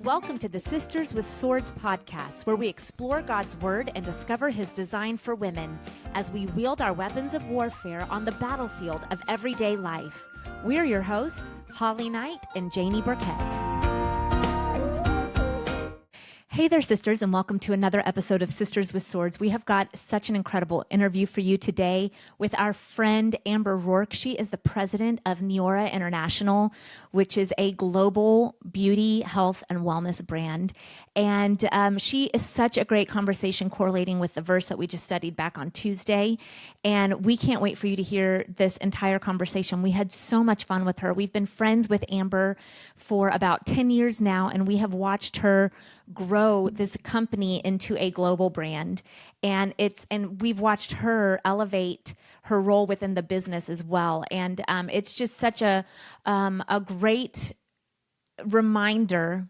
Welcome to the Sisters with Swords podcast, where we explore God's Word and discover His design for women as we wield our weapons of warfare on the battlefield of everyday life. We're your hosts, Holly Knight and Janie Burkett. Hey there, sisters, and welcome to another episode of Sisters with Swords. We have got such an incredible interview for you today with our friend Amber Rourke. She is the president of Neora International, which is a global beauty, health, and wellness brand. And she is such a great conversation correlating with the verse that we just studied back on Tuesday. And we can't wait for you to hear this entire conversation. We had so much fun with her. We've been friends with Amber for about 10 years now, and we have watched her grow this company into a global brand. And we've watched her elevate her role within the business as well. And it's just such a great reminder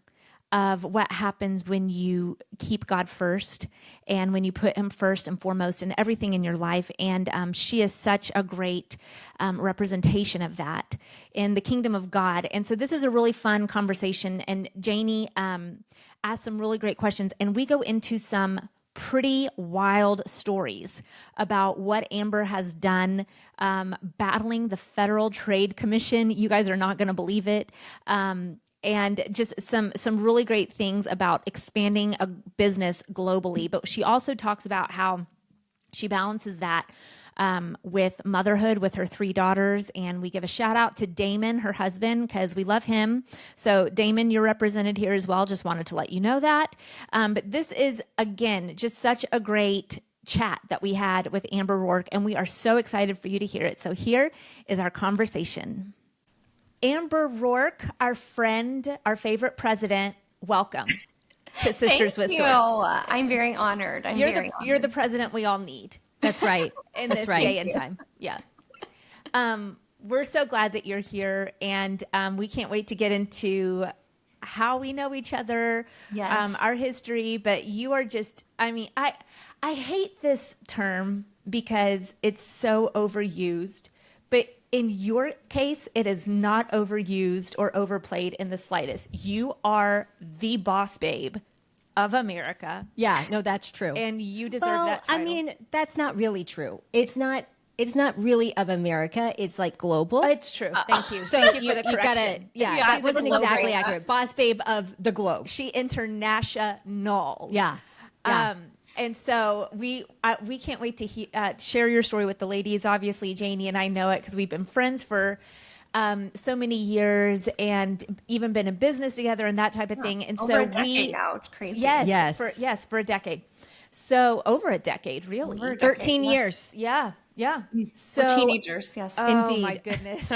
of what happens when you keep God first and when you put Him first and foremost in everything in your life. And she is such a great representation of that in the kingdom of God. And so this is a really fun conversation. And Janie asked some really great questions, and we go into some pretty wild stories about what Amber has done battling the Federal Trade Commission. You guys are not going to believe it. And just some really great things about expanding a business globally. But she also talks about how she balances that with motherhood with her 3 daughters. And we give a shout out to Damon, her husband, because we love him. So Damon, you're represented here as well. Just wanted to let you know that. But this is, again, just such a great chat that we had with Amber Rourke, and we are so excited for you to hear it. So here is our conversation. Amber Rourke, our friend, our favorite president, welcome to Sisters with Swords. I'm very honored. You're the president we all need. That's right. In this day and time. Yeah. We're so glad that you're here, and we can't wait to get into how we know each other, our history, but you are just, I hate this term because it's so overused, but in your case, it is not overused or overplayed in the slightest. You are the boss babe of America. Yeah, no, that's true. And you deserve that title. That's not really true. It's not really of America. It's like global. It's true. Thank you. So Thank you for the correction. It wasn't exactly accurate. Boss babe of the globe. She international. Yeah. And so we can't wait to share your story with the ladies. Obviously, Janie and I know it because we've been friends for so many years and even been in business together and that type of thing. And over a decade now. It's crazy. Yes. For a decade. So over a decade, really. 13 years. Yeah. So we're teenagers. Yes. Oh, indeed. my goodness.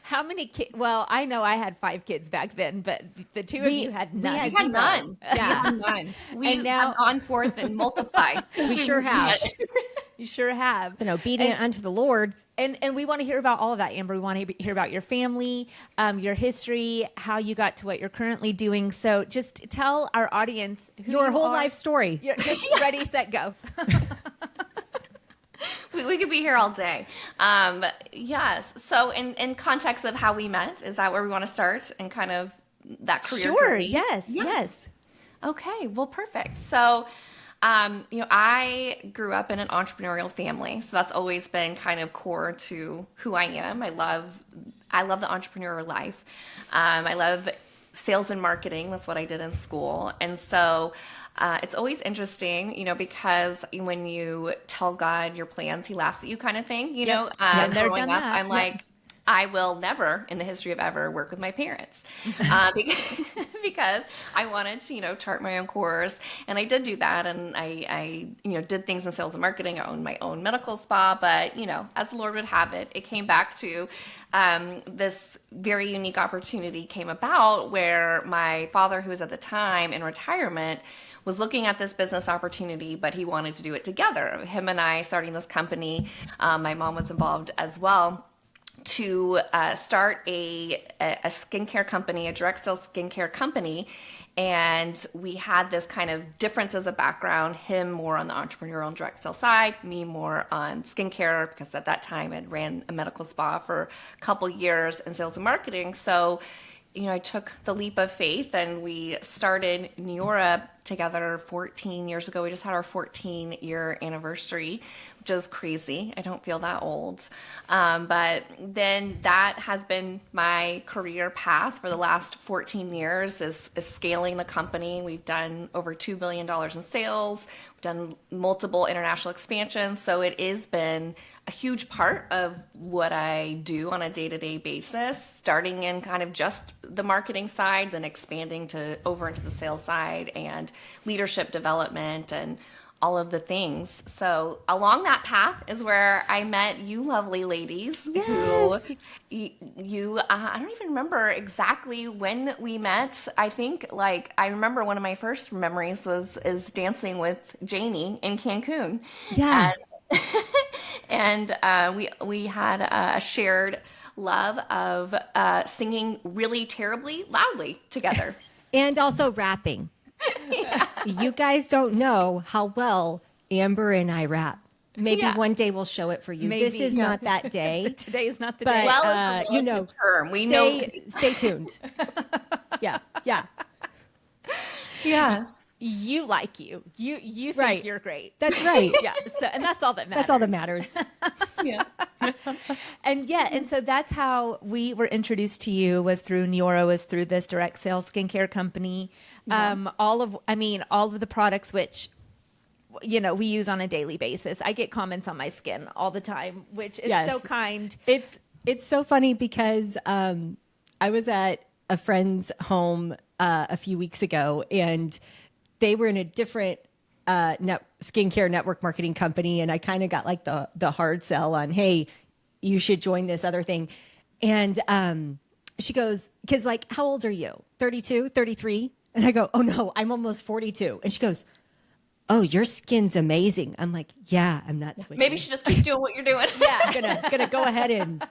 How many kids? Well, I know I had 5 kids back then, but the two of you had none. We had none. Yeah. None. We have gone forth and multiplied. We sure have. You sure have. Been obedient unto the Lord. And we want to hear about all of that, Amber. We want to hear about your family, your history, how you got to what you're currently doing. So just tell our audience your whole life story. Just ready, set, go. We could be here all day. Yes. So in context of how we met, is that where we want to start and kind of that career Sure. journey? Yes. Okay. Well, perfect. So, I grew up in an entrepreneurial family, so that's always been kind of core to who I am. I love the entrepreneurial life. I love sales and marketing. That's what I did in school. And so it's always interesting, because when you tell God your plans, He laughs at you kind of thing, growing up, I'm like, I will never in the history of ever work with my parents because I wanted to, chart my own course. And I did do that. And I did things in sales and marketing. I owned my own medical spa. But, as the Lord would have it, it came back to this very unique opportunity came about where my father, who was at the time in retirement, was looking at this business opportunity, but he wanted to do it together. Him and I starting this company, my mom was involved as well, to start a skincare company, a direct sales skincare company. And we had this kind of difference as a background, him more on the entrepreneurial and direct sales side, me more on skincare, because at that time I ran a medical spa for a couple years in sales and marketing. So I took the leap of faith and we started Neora together 14 years ago. We just had our 14-year anniversary, which is crazy. I don't feel that old. But then that has been my career path for the last 14 years is scaling the company. We've done over $2 billion in sales. We've done multiple international expansions. So it has been a huge part of what I do on a day-to-day basis, starting in kind of just the marketing side, then expanding to over into the sales side and leadership development and all of the things. So along that path is where I met you lovely ladies. Yes. Who I don't even remember exactly when we met. I think I remember one of my first memories is dancing with Janie in Cancun. Yeah. And we had a shared love of singing really terribly loudly together. And also rapping. You guys don't know how well Amber and I rap. Maybe Yeah. one day we'll show it for you. Maybe, This is yeah. not that day. Today is not the But, day. Well, it's a relative term. We know. Stay tuned. Yeah. Yes. You like you. You think Right. you're great. That's right. Yeah. So, and that's all that matters. That's all that matters. Yeah. And so that's how we were introduced to you, was through Neora, was through this direct sales skincare company. All of the products which we use on a daily basis. I get comments on my skin all the time, which is Yes. so kind. It's so funny because I was at a friend's home a few weeks ago, and they were in a different skincare network marketing company, and I kind of got like the hard sell on, hey, you should join this other thing. And she goes, because how old are you? 32, 33? And I go, oh no, I'm almost 42. And she goes, oh, your skin's amazing. I'm like, yeah, I'm not switching. Maybe you should just keep doing what you're doing. Yeah. gonna go ahead and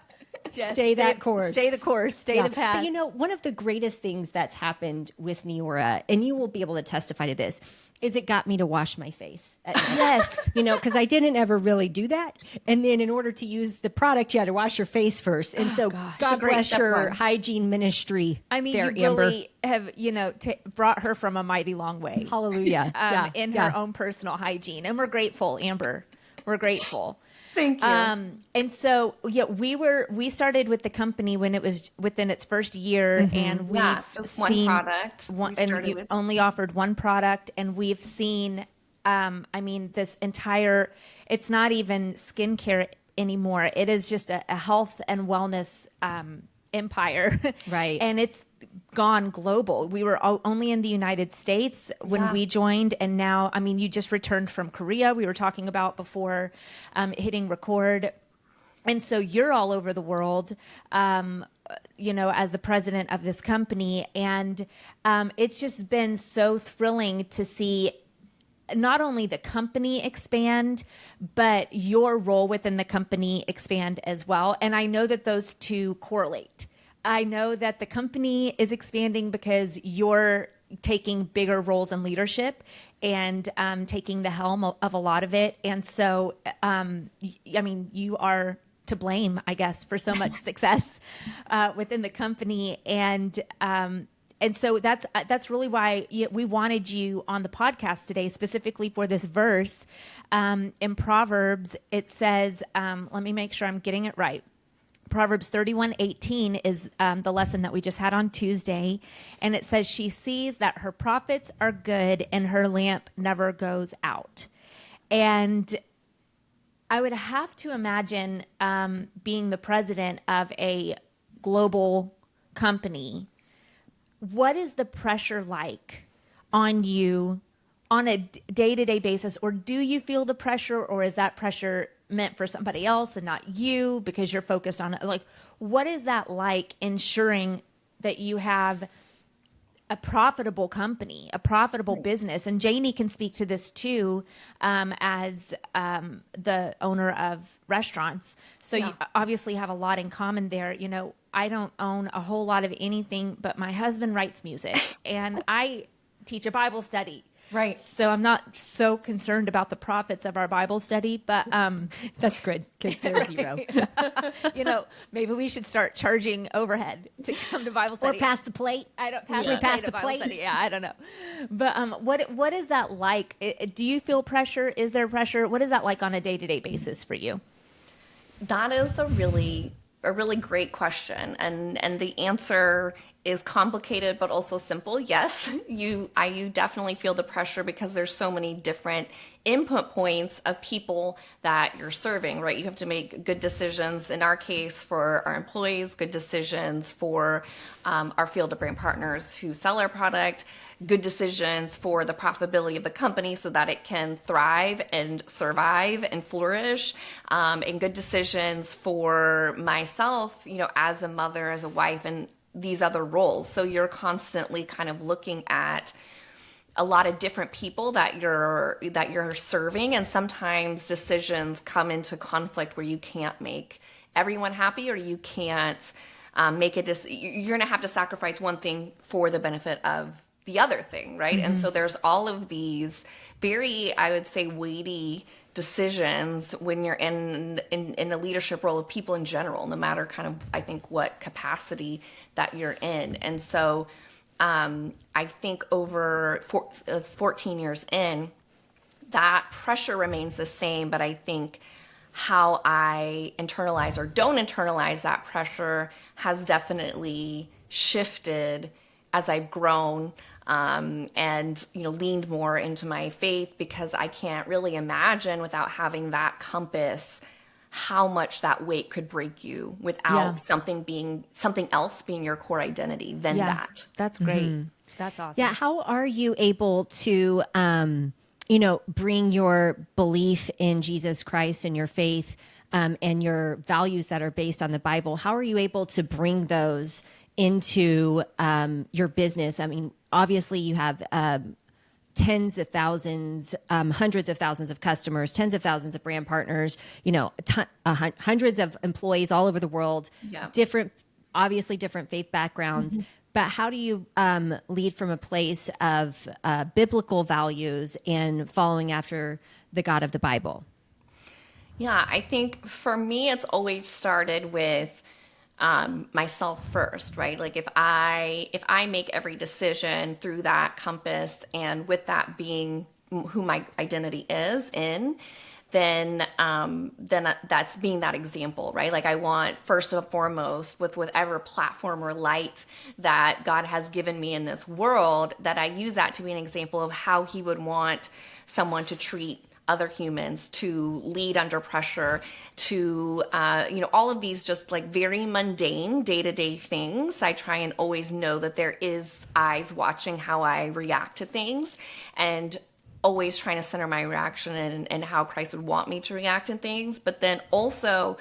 Just stay that course. Stay the course. Stay Yeah. the path. But one of the greatest things that's happened with Neora, and you will be able to testify to this, is it got me to wash my face at night. Yes. Because I didn't ever really do that. And then in order to use the product, you had to wash your face first. And so God great bless step your one. hygiene ministry. I mean, there, you Amber. really have, brought her from a mighty long way. Hallelujah. In her own personal hygiene. And we're grateful, Amber. We're grateful. Thank you. And so, we started with the company when it was within its first year, and we've just one seen product. We and started you with. only offered one product, and we've seen, this entire, it's not even skincare anymore. It is just a health and wellness, empire. Right. And it's gone global. We were only in the United States when we joined, and now, you just returned from Korea. We were talking about before hitting record. And so you're all over the world, as the president of this company. And it's just been so thrilling to see not only the company expand, but your role within the company expand as well. And I know that those two correlate. I know that the company is expanding because you're taking bigger roles in leadership and taking the helm of a lot of it. And so, you are to blame, I guess, for so much success within the company. And so that's really why we wanted you on the podcast today, specifically for this verse. In Proverbs, it says, let me make sure I'm getting it right. Proverbs 31:18 is the lesson that we just had on Tuesday. And it says, she sees that her profits are good and her lamp never goes out. And I would have to imagine being the president of a global company. What is the pressure like on you on a day-to-day basis? Or do you feel the pressure, or is that pressure meant for somebody else and not you because you're focused on it? What is that like, ensuring that you have a profitable company, a profitable business? And Janie can speak to this too, as the owner of restaurants. So you obviously have a lot in common there. I don't own a whole lot of anything, but my husband writes music and I teach a Bible study. Right. So I'm not so concerned about the profits of our Bible study, but That's good because they're zero. maybe we should start charging overhead to come to Bible Or study. pass the plate. I don't pass We the pass plate the at Bible plate. study. Yeah, I don't know. But what is that like? Do you feel pressure? Is there pressure? What is that like on a day-to-day basis for you? That is a really great question, and the answer is complicated but also simple. Yes, you definitely feel the pressure because there's so many different input points of people that you're serving, right? You have to make good decisions, in our case, for our employees, good decisions for our field of brand partners who sell our product, good decisions for the profitability of the company so that it can thrive and survive and flourish, and good decisions for myself, as a mother, as a wife, and these other roles. So you're constantly kind of looking at a lot of different people that you're serving, and sometimes decisions come into conflict where you can't make everyone happy, or you can't you're going to have to sacrifice one thing for the benefit of the other thing, right? And so there's all of these very, I would say, weighty decisions when you're in a leadership role of people in general, no matter kind of, I think, what capacity that you're in. And so I think over 14 years in, that pressure remains the same, but I think how I internalize or don't internalize that pressure has definitely shifted as I've grown, and leaned more into my faith, because I can't really imagine, without having that compass, how much that weight could break you without something else being your core identity than that. That's great. That's awesome. Yeah. How are you able to, bring your belief in Jesus Christ and your faith, and your values that are based on the Bible? How are you able to bring those into your business? I mean, obviously you have tens of thousands, hundreds of thousands of customers, tens of thousands of brand partners, hundreds of employees all over the world, obviously different faith backgrounds. But how do you lead from a place of biblical values and following after the God of the Bible? Yeah, I think for me, it's always started with myself first, right? Like if I make every decision through that compass, and with that being who my identity is in, then that's being that example, right? Like I want, first and foremost, with whatever platform or light that God has given me in this world, that I use that to be an example of how He would want someone to treat other humans, to lead under pressure, to all of these just like very mundane day-to-day things. I try and always know that there is eyes watching how I react to things, and always trying to center my reaction and how Christ would want me to react in things. But then also,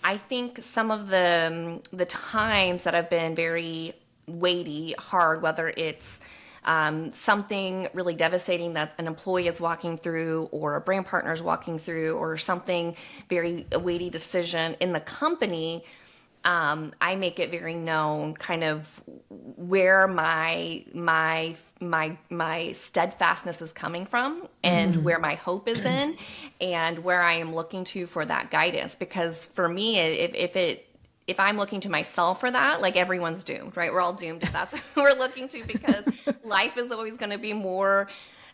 I think some of the times that have been very weighty, hard, whether it's something really devastating that an employee is walking through, or a brand partner is walking through, or something very weighty decision in the company, I make it very known kind of where my steadfastness is coming from, and where my hope is in, and where I am looking to for that guidance. Because for me, if I'm looking to myself for that, like everyone's doomed, right? We're all doomed if that's what we're looking to, because life is always going to be more,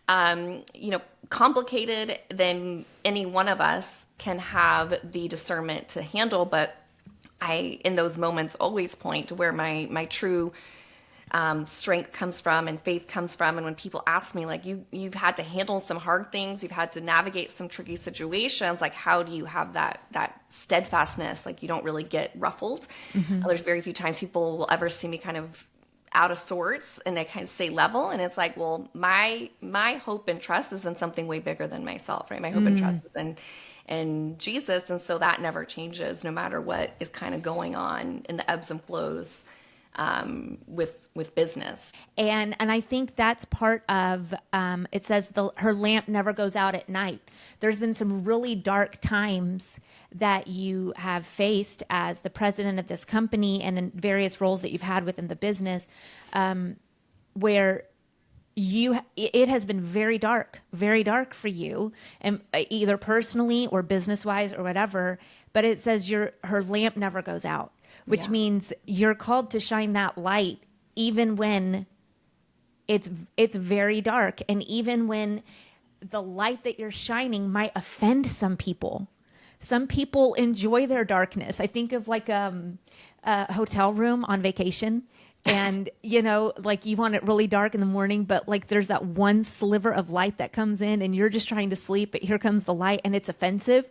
complicated than any one of us can have the discernment to handle. But I, in those moments, always point to where my true strength comes from and faith comes from. And when people ask me, like, you've had to handle some hard things, you've had to navigate some tricky situations, like, how do you have that steadfastness? Like, you don't really get ruffled. There's very few times people will ever see me kind of out of sorts, and I kind of stay level. And it's like, well, my hope and trust is in something way bigger than myself, right? My hope and trust is in Jesus. And so that never changes, no matter what is kind of going on in the ebbs and flows with business. And I think that's part of, it says her lamp never goes out at night. There's been some really dark times that you have faced as the president of this company, and in various roles that you've had within the business, where it has been very dark for you, and either personally or business wise or whatever. But it says her lamp never goes out, which Yeah. means you're called to shine that light even when it's very dark, and even when the light that you're shining might offend some people. Some people enjoy their darkness. I think of like a hotel room on vacation. And, like you want it really dark in the morning, but like there's that one sliver of light that comes in and you're just trying to sleep, but here comes the light and it's offensive.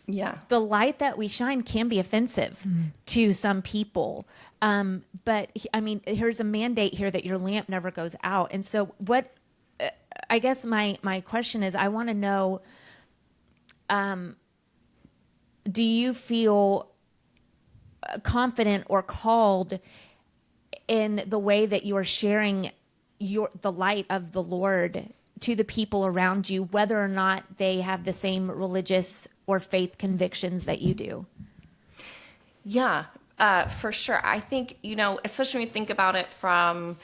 Yeah. The light that we shine can be offensive to some people. But I mean, here's a mandate here that your lamp never goes out. And so I guess my question is, I want to know, do you feel confident or called in the way that you are sharing the light of the Lord to the people around you, whether or not they have the same religious or faith convictions that you do? Yeah, for sure. I think, especially when you think about it from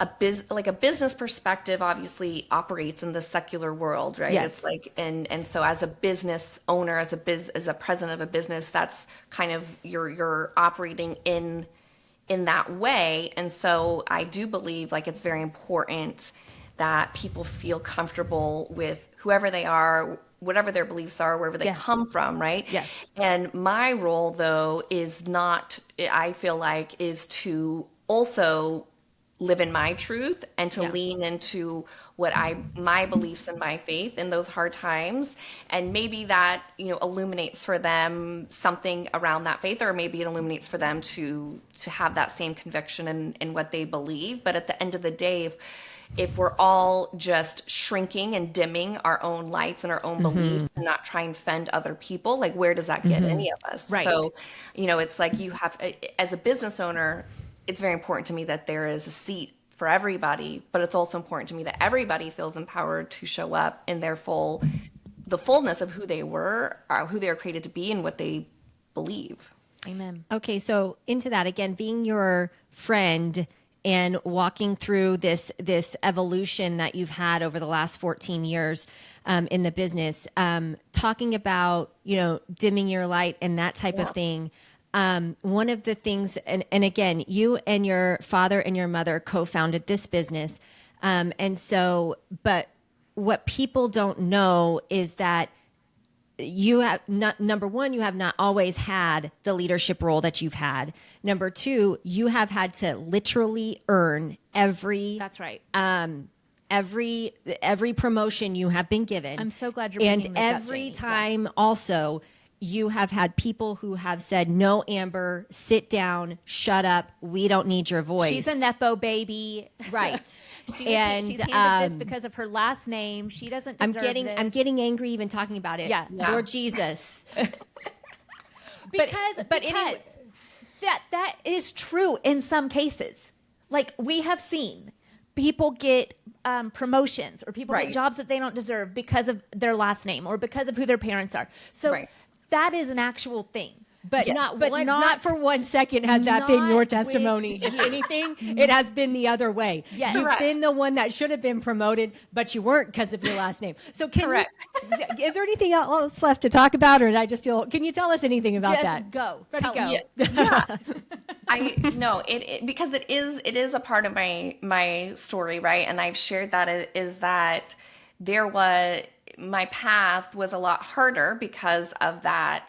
a business perspective, obviously operates in the secular world, right? Yes. It's like, and so as a business owner, as a president of a business, that's kind of you're operating in that way. And so I do believe like it's very important that people feel comfortable with whoever they are, whatever their beliefs are, wherever they Yes. come from, right? Yes. And my role, though, is not, I feel like, is to also live in my truth and to Yeah. lean into my beliefs and my faith in those hard times. And maybe that, illuminates for them something around that faith, or maybe it illuminates for them to have that same conviction in what they believe. But at the end of the day, if we're all just shrinking and dimming our own lights and our own beliefs and not try and fend other people, like where does that get any of us? Right. So, it's like you have, as a business owner, it's very important to me that there is a seat for everybody, but it's also important to me that everybody feels empowered to show up in the fullness of who they were, who they were created to be, and what they believe. Amen. Okay, so into that again, being your friend and walking through this evolution that you've had over the last 14 years in the business, talking about dimming your light and that type of thing. One of the things, and again, you and your father and your mother co-founded this business, and so, but what people don't know is that you have not, number one, you have not always had the leadership role that you've had. Number two, you have had to literally earn every That's right. every promotion you have been given. I'm so glad you're bringing and this up, every Janie. time also you have had people who have said, no, Amber, sit down, shut up, we don't need your voice. She's a Nepo baby. Right. She's And, handed this because of her last name. She doesn't deserve this. I'm getting angry even talking about it. Yeah. Lord Jesus. because anyway. that is true in some cases. Like we have seen people get promotions, or people Right. get jobs that they don't deserve because of their last name or because of who their parents are. So Right. that is an actual thing. But Yeah. not for 1 second has that been not your with- testimony. If anything, it has been the other way. Yes. You've Correct. been the one that should have been promoted, but you weren't because of your last name. So Correct. is there anything else left to talk about, or did I just feel? Can you tell us anything about Just that? go. Ready, Tell go. me. Yeah. I no, it because it is a part of my story, right? And I've shared that is that my path was a lot harder because of that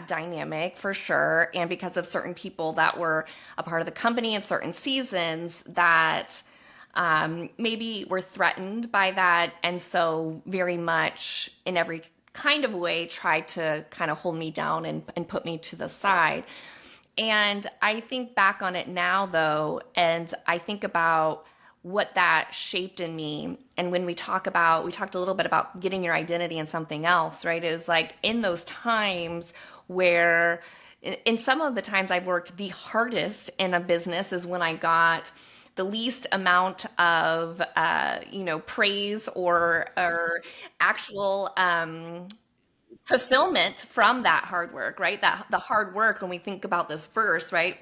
dynamic, for sure, and because of certain people that were a part of the company in certain seasons that maybe were threatened by that, and so very much in every kind of way tried to kind of hold me down and put me to the side. And I think back on it now, though, and I think about what that shaped in me. And when we talked a little bit about getting your identity in something else, right? It was like in those times where, in some of the times I've worked the hardest in a business is when I got the least amount of, praise or actual, fulfillment from that hard work, right? That the hard work, when we think about this verse, right?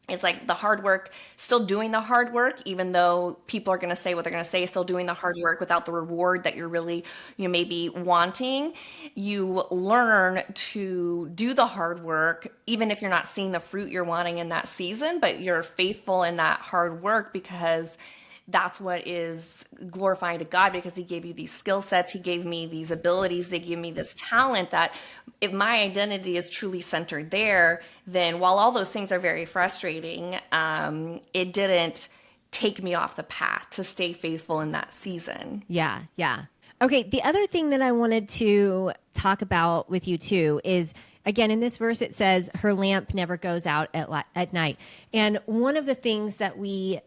It's like the hard work, still doing the hard work, even though people are going to say what they're going to say, still doing the hard work without the reward that you're really, maybe wanting. You learn to do the hard work, even if you're not seeing the fruit you're wanting in that season, but you're faithful in that hard work because that's what is glorifying to God, because he gave you these skill sets. He gave me these abilities. They give me this talent that if my identity is truly centered there, then while all those things are very frustrating, it didn't take me off the path to stay faithful in that season. Yeah, yeah. Okay, the other thing that I wanted to talk about with you too is, again, in this verse it says, her lamp never goes out at night. And one of the things that we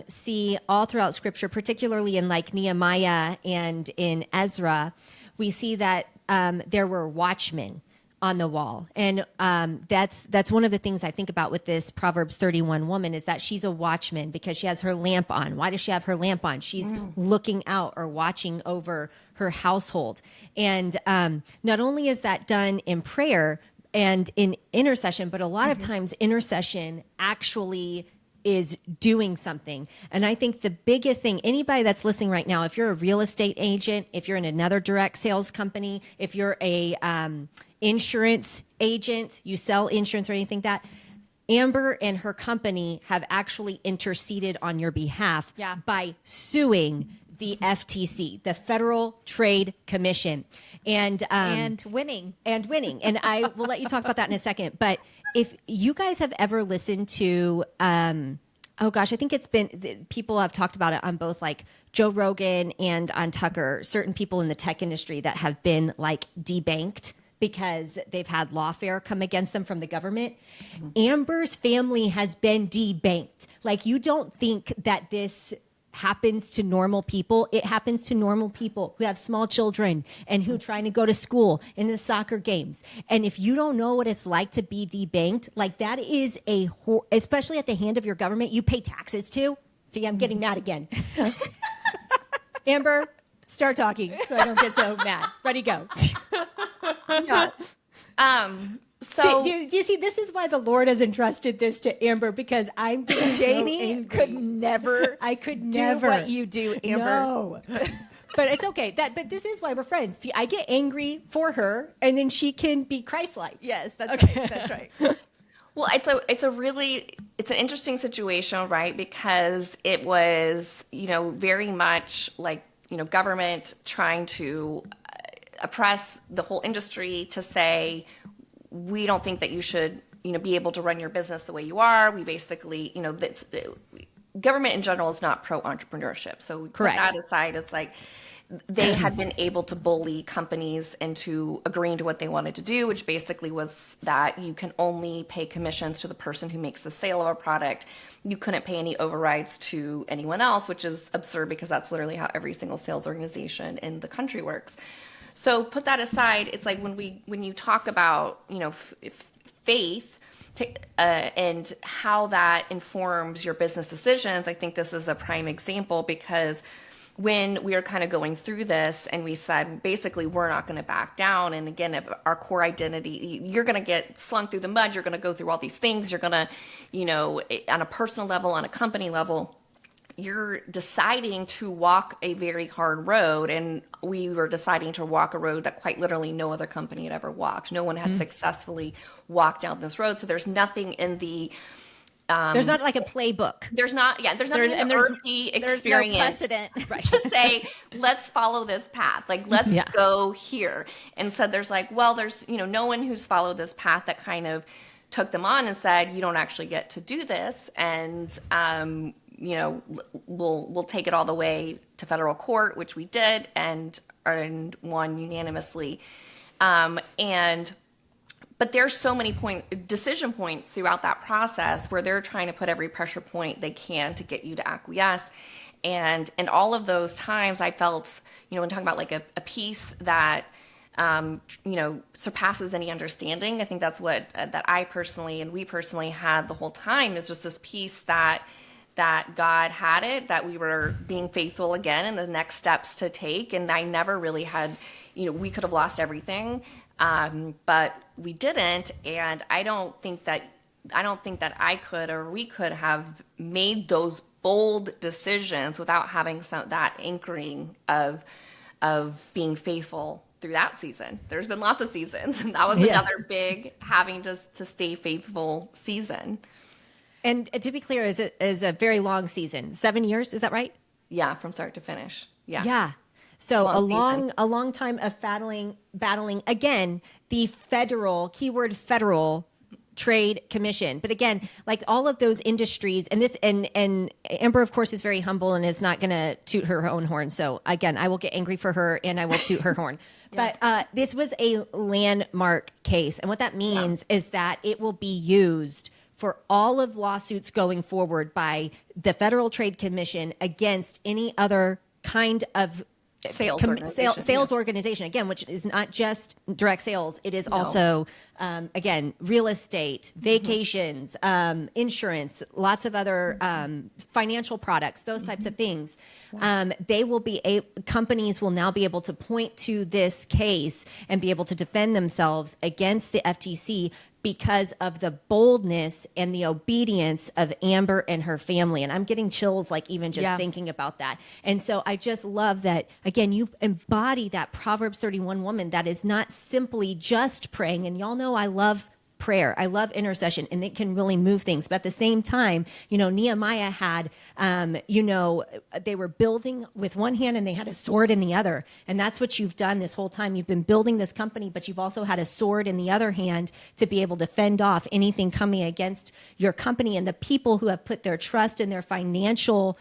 see all throughout Scripture, particularly in like Nehemiah and in Ezra, we see that there were watchmen on the wall. And that's one of the things I think about with this Proverbs 31 woman, is that she's a watchman because she has her lamp on. Why does she have her lamp on? She's looking out or watching over her household. And not only is that done in prayer and in intercession, but a lot of times intercession actually is doing something. And I think the biggest thing, anybody that's listening right now, if you're a real estate agent, if you're in another direct sales company, if you're a insurance agent, you sell insurance or anything like that, Amber and her company have actually interceded on your behalf by suing the FTC, the Federal Trade Commission, and winning. And I will let you talk about that in a second. But if you guys have ever listened to, oh gosh, I think it's been, people have talked about it on both like Joe Rogan and on Tucker, certain people in the tech industry that have been like debanked because they've had lawfare come against them from the government. Amber's family has been debanked. Like, you don't think that this happens to normal people. It happens to normal people who have small children and who trying to go to school and the soccer games. And if you don't know what it's like to be debanked, like that is especially at the hand of your government, you pay taxes to. See, I'm getting mad again. Amber, start talking so I don't get so mad. Ready, go. Yeah. So do you see, this is why the Lord has entrusted this to Amber, because I'm getting Janie so could never I could do never what you do, Amber. No. But it's okay. But this is why we're friends. See, I get angry for her, and then she can be Christ-like. Yes, that's right. That's right. Well, it's an interesting situation, right? Because it was, very much like, government trying to oppress the whole industry to say, we don't think that you should, be able to run your business the way you are. We basically, government in general is not pro-entrepreneurship. So we put that aside. It's like they had been able to bully companies into agreeing to what they wanted to do, which basically was that you can only pay commissions to the person who makes the sale of a product. You couldn't pay any overrides to anyone else, which is absurd because that's literally how every single sales organization in the country works. So put that aside. It's like when you talk about, faith and how that informs your business decisions, I think this is a prime example, because when we were kind of going through this and we said, basically, we're not going to back down. And again, if our core identity, you're going to get slung through the mud. You're going to go through all these things. You're going to, on a personal level, on a company level, you're deciding to walk a very hard road. And we were deciding to walk a road that quite literally no other company had ever walked. No one had successfully walked down this road. So there's nothing in the there's not like a playbook. There's nothing in the earthly experience. There's no precedent to say, let's follow this path. Like, let's go here. And so there's like, well, there's, no one who's followed this path that kind of took them on and said, you don't actually get to do this. And, we'll take it all the way to federal court, which we did, and won unanimously. But there's so many decision points throughout that process where they're trying to put every pressure point they can to get you to acquiesce. And all of those times I felt, when talking about like a peace that, surpasses any understanding. I think that's what that I personally and we personally had the whole time, is just this peace that God had it, that we were being faithful again and the next steps to take. And I never really had, we could have lost everything. But we didn't. And I don't think that I don't think that I could or we could have made those bold decisions without having that anchoring of being faithful through that season. There's been lots of seasons, and that was Yes. another big having to stay faithful season. And to be clear, is a very long season. 7 years, is that right? Yeah, from start to finish. Yeah. Yeah. So Long a long time of battling again, the keyword federal trade commission. But again, like all of those industries and Amber, of course, is very humble and is not going to toot her own horn. So again, I will get angry for her and I will toot her horn. Yeah. But this was a landmark case. And what that means is that it will be used for all of lawsuits going forward by the Federal Trade Commission against any other kind of Sales organization, again, which is not just direct sales. It is also, again, real estate, vacations, insurance, lots of other financial products, those types of things. Companies will now be able to point to this case and be able to defend themselves against the FTC because of the boldness and the obedience of Amber and her family. And I'm getting chills, like even just thinking about that. And so I just love that, again, you embody that Proverbs 31 woman that is not simply just praying. And y'all know I love prayer. I love intercession, and it can really move things. But at the same time, Nehemiah had, they were building with one hand and they had a sword in the other. And that's what you've done this whole time. You've been building this company, but you've also had a sword in the other hand to be able to fend off anything coming against your company and the people who have put their trust and their financial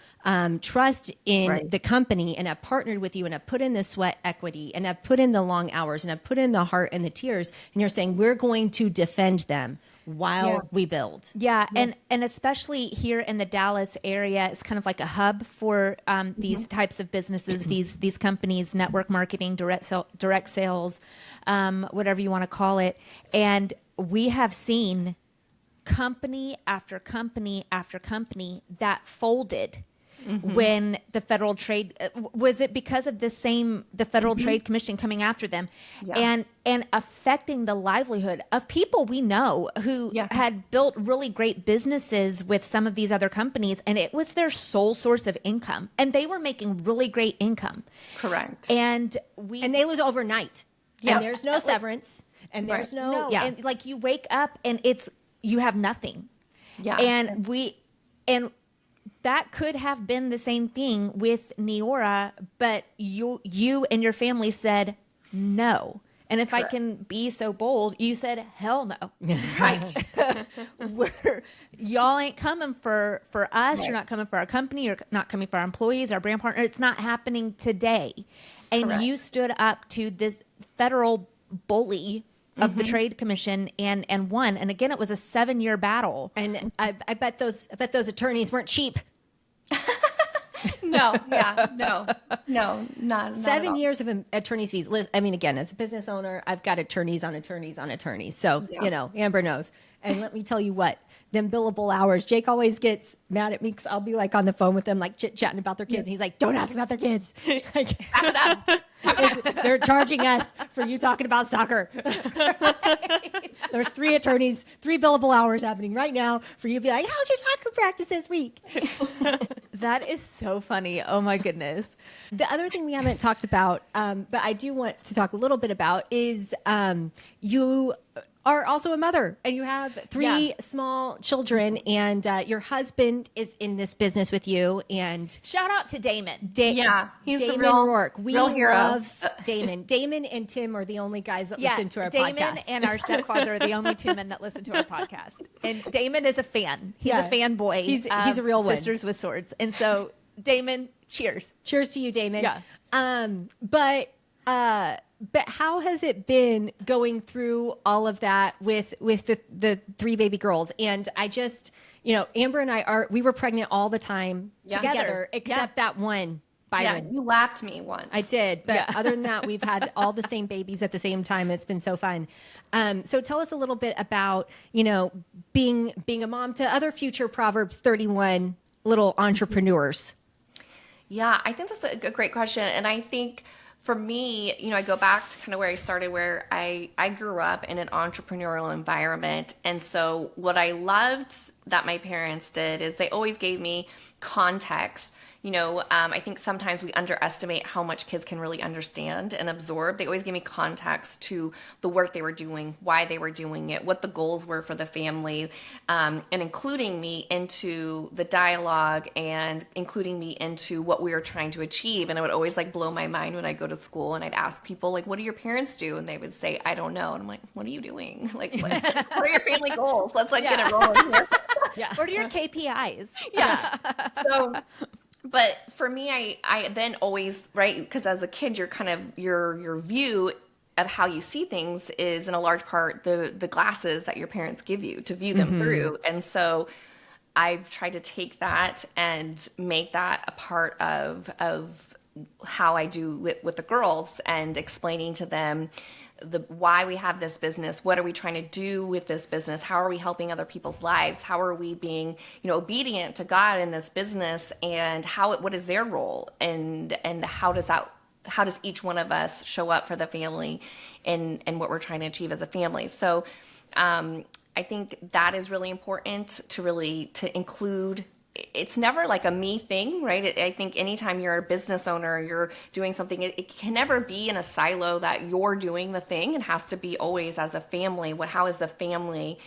trust in the company and have partnered with you and have put in the sweat equity and have put in the long hours and have put in the heart and the tears. And you're saying, we're going to defend them while we build. Yeah. And especially here in the Dallas area, it's kind of like a hub for these types of businesses, these companies, network marketing, direct sales, whatever you want to call it. And we have seen company after company after company that folded when the Federal Trade was it because of the Federal Trade Commission coming after them and affecting the livelihood of people we know who had built really great businesses with some of these other companies, and it was their sole source of income, and they were making really great income. Correct. And they lose overnight. And there's no severance, and there's and like you wake up and you have nothing. Yeah. And that could have been the same thing with Neora, but you and your family said no. And if Correct. I can be so bold, you said hell no. Right. Y'all ain't coming for us. Right. You're not coming for our company. You're not coming for our employees, our brand partner. It's not happening today. And Correct. you stood up to this federal bully of the Trade Commission and won. And again, it was a 7-year battle. And I bet those attorneys weren't cheap. No, not 7 years of attorney's fees. Liz, I mean, again, as a business owner, I've got attorneys on attorneys on attorneys. So, Amber knows. And let me tell you what, them billable hours, Jake always gets mad at me because I'll be like on the phone with them, like chit-chatting about their kids. And he's like, don't ask about their kids. Like, they're charging us for you talking about soccer. There's 3 attorneys, 3 billable hours happening right now for you to be like, how's your soccer practice this week? That is so funny. Oh my goodness. The other thing we haven't talked about, but I do want to talk a little bit about is you are also a mother and you have 3 small children, and your husband is in this business with you. And shout out to Damon. He's Damon the real Rourke. We real hero. love Damon. Damon and Tim are the only guys that listen to our Damon podcast. and our stepfather are the only 2 men that listen to our podcast. And Damon is a fan. He's a fanboy. He's a real one. Sisters with Swords. And so, Damon, cheers. Cheers to you, Damon. Yeah. But how has it been going through all of that with the 3 baby girls? And I just, Amber and we were pregnant all the time together, except that one, Byron. Yeah, you lapped me once. I did. But other than that, we've had all the same babies at the same time. It's been so fun. So tell us a little bit about, being a mom to other future Proverbs 31 little entrepreneurs. Yeah, I think that's a great question. And I think for me, I go back to kind of where I started, where I grew up in an entrepreneurial environment. And so what I loved that my parents did is they always gave me context. I think sometimes we underestimate how much kids can really understand and absorb. They always gave me context to the work they were doing, why they were doing it, what the goals were for the family, and including me into the dialogue and including me into what we were trying to achieve. And it would always blow my mind when I'd go to school and I'd ask people, what do your parents do? And they would say, I don't know. And I'm like, what are you doing? What are your family goals? Let's get it rolling here. Yeah. What are your KPIs? Yeah. So, but for me, I then always, right, because as a kid, you're kind of, your view of how you see things is in a large part the glasses that your parents give you to view them through. And so I've tried to take that and make that a part of how I do with the girls, and explaining to them why we have this business, what are we trying to do with this business, how are we helping other people's lives, how are we being obedient to God in this business, and what is their role, and how does each one of us show up for the family and what we're trying to achieve as a family. So I think that is really important to include. It's never a me thing, right? I think anytime you're a business owner, you're doing something, it can never be in a silo that you're doing the thing. It has to be always as a family. How is the family,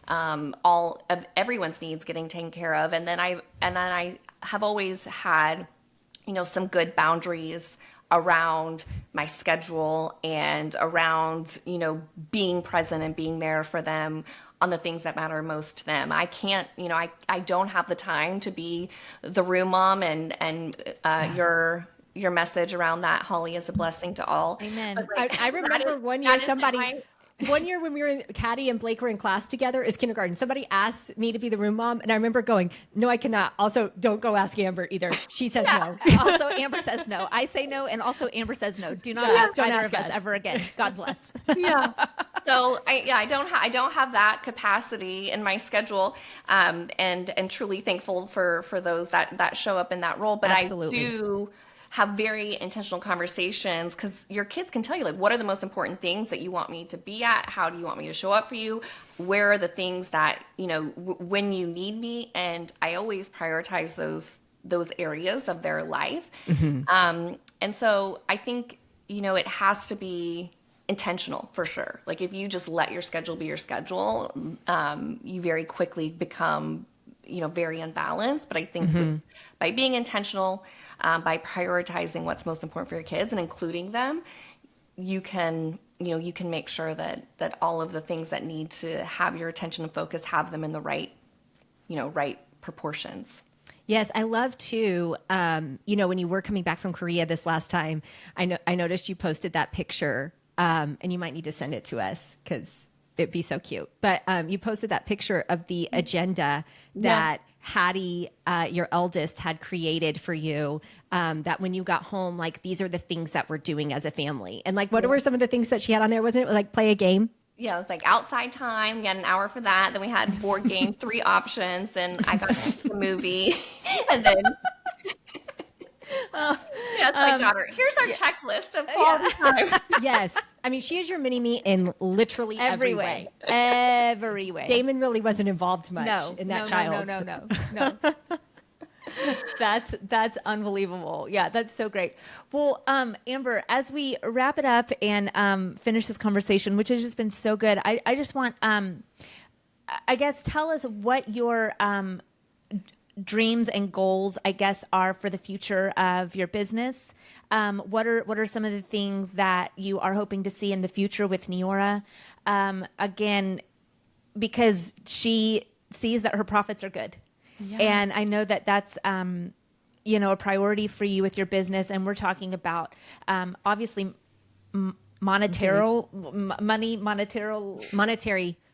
all of everyone's needs getting taken care of? And then I have always had, some good boundaries around my schedule and around, being present and being there for them on the things that matter most to them. I can't, I don't have the time to be the room mom, and your message around that, Holly, is a blessing to all. Amen. I remember one year when we were in, Caddy and Blake were in class together as kindergarten, somebody asked me to be the room mom, and I remember going, no, I cannot. Also, don't go ask Amber either. She says no. Also, Amber says no. I say no, and also Amber says no. Do not ask either of us ever again. God bless. Yeah. So I don't have that capacity in my schedule, and truly thankful for those that show up in that role. But Absolutely. I do have very intentional conversations, because your kids can tell you, what are the most important things that you want me to be at? How do you want me to show up for you? Where are the things that, when you need me? And I always prioritize those areas of their life. Mm-hmm. And so I think, it has to be intentional for sure. If you just let your schedule be your schedule, you very quickly become very unbalanced. But I think by being intentional, by prioritizing what's most important for your kids and including them, you can make sure that all of the things that need to have your attention and focus have them in the right proportions. Yes, I love too. When you were coming back from Korea this last time, I noticed you posted that picture, and you might need to send it to us because it'd be so cute. But you posted that picture of the agenda that Hattie, your eldest, had created for you. That when you got home, these are the things that we're doing as a family. And what were some of the things that she had on there? Wasn't it play a game? Yeah, it was outside time. We had an hour for that. Then we had board game, 3 options. Then I got the movie, and then yes, my daughter. Here's our checklist of quality time. Yes, I mean she is your mini me in literally every way. Every way. Damon really wasn't involved much in that child. No. That's unbelievable. Yeah, that's so great. Well, Amber, as we wrap it up and finish this conversation, which has just been so good, I just want, I guess, tell us what your dreams and goals, I guess, are for the future of your business. What are some of the things that you are hoping to see in the future with Neora? Again, because she sees that her profits are good. Yeah. And I know that that's, a priority for you with your business. And we're talking about, obviously, monetary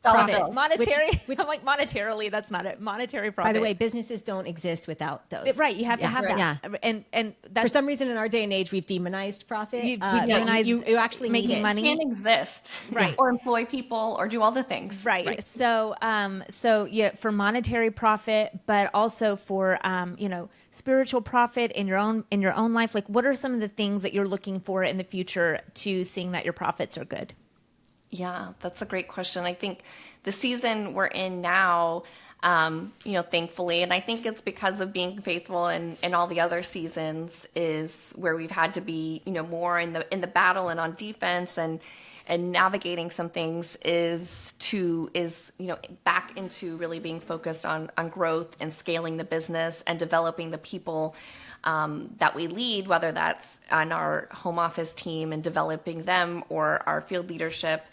Dollar profits. bill. Monetary. I'm like, monetarily, that's not it. Monetary profit. By the way, businesses don't exist without those. Right, you have to have that. Yeah. And that's For some reason in our day and age, we've demonized profit. We've demonized you actually making need it. money. Can't exist, Right. Or employ people, or do all the things, Right. So, so yeah, for monetary profit, but also for, spiritual profit in your own life. Like, what are some of the things that you're looking for in the future to seeing that your profits are good? Yeah, that's a great question. I think the season we're in now, thankfully, and I think it's because of being faithful and all the other seasons is where we've had to be, more in the battle and on defense and navigating some things is back into really being focused on growth and scaling the business and developing the people that we lead, whether that's on our home office team and developing them or our field leadership,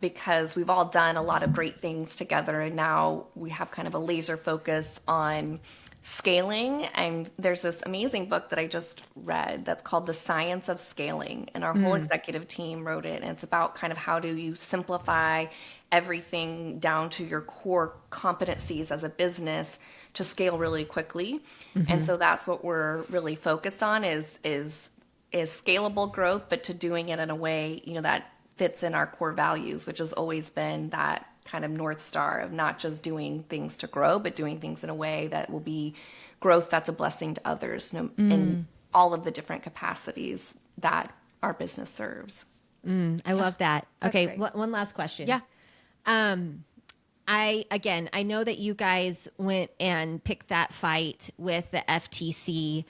because we've all done a lot of great things together. And now we have kind of a laser focus on scaling. And there's this amazing book that I just read that's called The Science of Scaling. And our whole executive team wrote it. And it's about kind of how do you simplify everything down to your core competencies as a business to scale really quickly. And so that's what we're really focused on is scalable growth, but to doing it in a way, that fits in our core values, which has always been that kind of North Star of not just doing things to grow, but doing things in a way that will be growth that's a blessing to others in all of the different capacities that our business serves. I love that. Okay, great. one last question. Yeah. I know that you guys went and picked that fight with the FTC.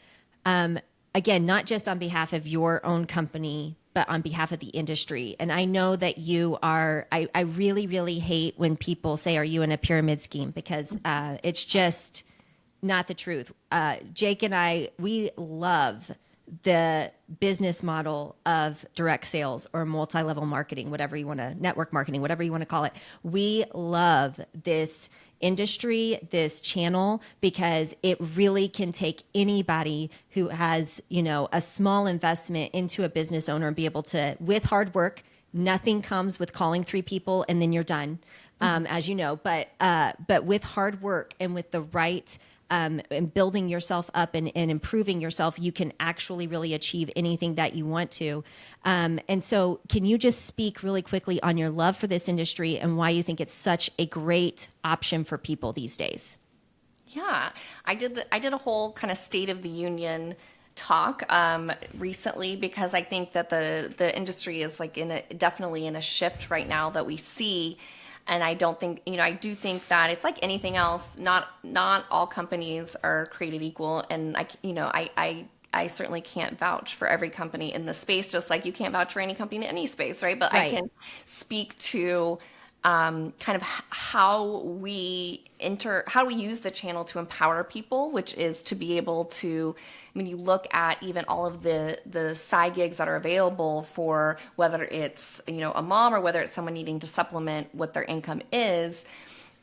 Again, not just on behalf of your own company, but on behalf of the industry. And I know that you are, I really, really hate when people say, are you in a pyramid scheme? Because it's just not the truth. Jake and I, we love the business model of direct sales or multi-level marketing, whatever you want to, network marketing, whatever you want to call it. We love this industry, this channel, because it really can take anybody who has, a small investment into a business owner and be able to, with hard work, nothing comes with calling 3 people and then you're done, as you know, but with hard work and with the right and building yourself up and improving yourself, you can actually really achieve anything that you want to. And so can you just speak really quickly on your love for this industry and why you think it's such a great option for people these days? Yeah, I did a whole kind of State of the Union talk recently because I think that the industry is like definitely in a shift right now that we see. And I don't think, I do think that it's like anything else. Not all companies are created equal. And I certainly can't vouch for every company in the space, just like you can't vouch for any company in any space, right? But Right. I can speak to kind of how we use the channel to empower people, which is to be able to, when you look at even all of the side gigs that are available for whether it's, a mom or whether it's someone needing to supplement what their income is,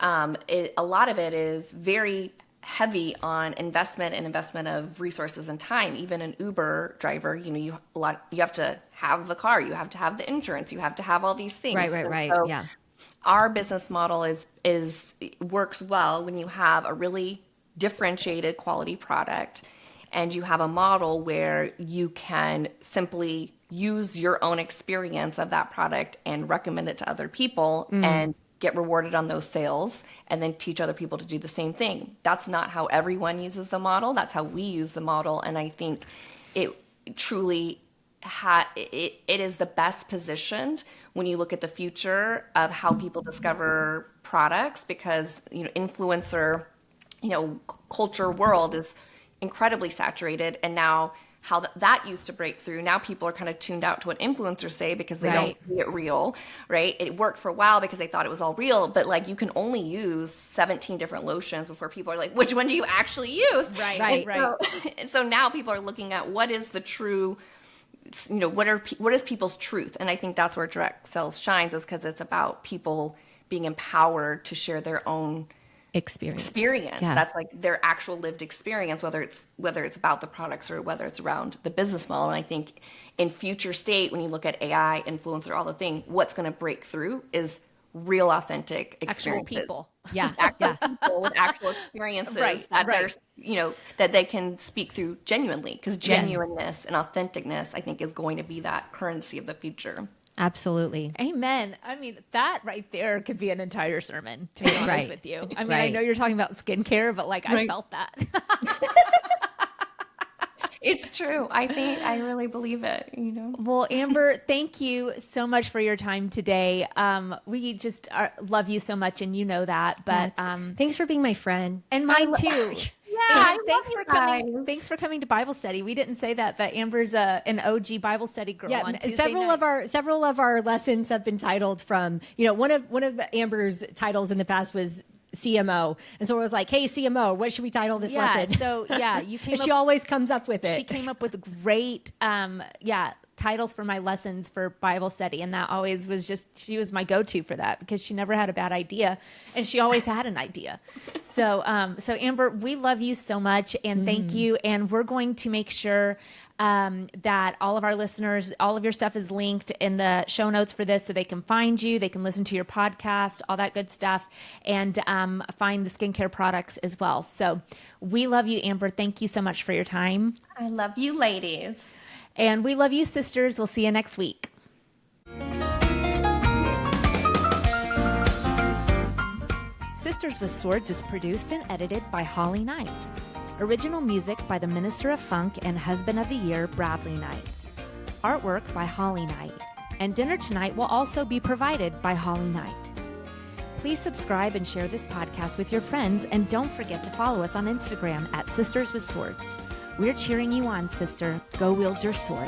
a lot of it is very heavy on investment of resources and time. Even an Uber driver, you have to have the car, you have to have the insurance, you have to have all these things. Right. So Yeah. our business model works well when you have a really differentiated quality product and you have a model where you can simply use your own experience of that product and recommend it to other people and get rewarded on those sales and then teach other people to do the same thing. That's not how everyone uses the model. That's how we use the model. And I think it truly it is the best positioned when you look at the future of how people discover products because, influencer, culture world is incredibly saturated. And now how that used to break through, now people are kind of tuned out to what influencers say because they Right. don't see it real, right? It worked for a while because they thought it was all real, but like you can only use 17 different lotions before people are like, which one do you actually use? Right. So now people are looking at what is the true, what is people's truth? And I think that's where direct sales shines is because it's about people being empowered to share their own Experience. Yeah. That's like their actual lived experience, whether it's about the products or whether it's around the business model. And I think in future state, when you look at AI, influencer, all the thing, what's going to break through is real authentic Actual experiences. people. Yeah. Actual people with actual experiences Right, that right. there's, that they can speak through genuinely, because genuineness and authenticness, I think, is going to be that currency of the future. Absolutely. Amen. I mean, that right there could be an entire sermon, to be honest Right. with you. I mean, I Right. know you're talking about skincare, but like I Right. felt that. It's true. I really believe it. Well, Amber, thank you so much for your time today. We just love you so much, and you know that. But Thanks for being my friend. and mine too. I And thanks love for you coming. guys. Thanks for coming to Bible study. We didn't say that, but Amber's an OG Bible study girl on Tuesday several night. several of our lessons have been titled from, one of Amber's titles in the past was CMO, and so it was like, hey CMO, what should we title this lesson? So you came And up. she always comes up with it. She came up with great titles for my lessons for Bible study, and that always was she was my go-to for that, because she never had a bad idea, and she always had an idea. So Amber, we love you so much, and thank you, and we're going to make sure that all of our listeners, all of your stuff is linked in the show notes for this, so they can find you, they can listen to your podcast, all that good stuff, and find the skincare products as well. So we love you, Amber. Thank you so much for your time. I love you, ladies. And we love you, sisters. We'll see you next week. Sisters with Swords is produced and edited by Holly Knight. Original music by the Minister of Funk and Husband of the Year, Bradley Knight. Artwork by Holly Knight. And dinner tonight will also be provided by Holly Knight. Please subscribe and share this podcast with your friends, and don't forget to follow us on Instagram at Sisters with Swords. We're cheering you on, sister. Go wield your sword.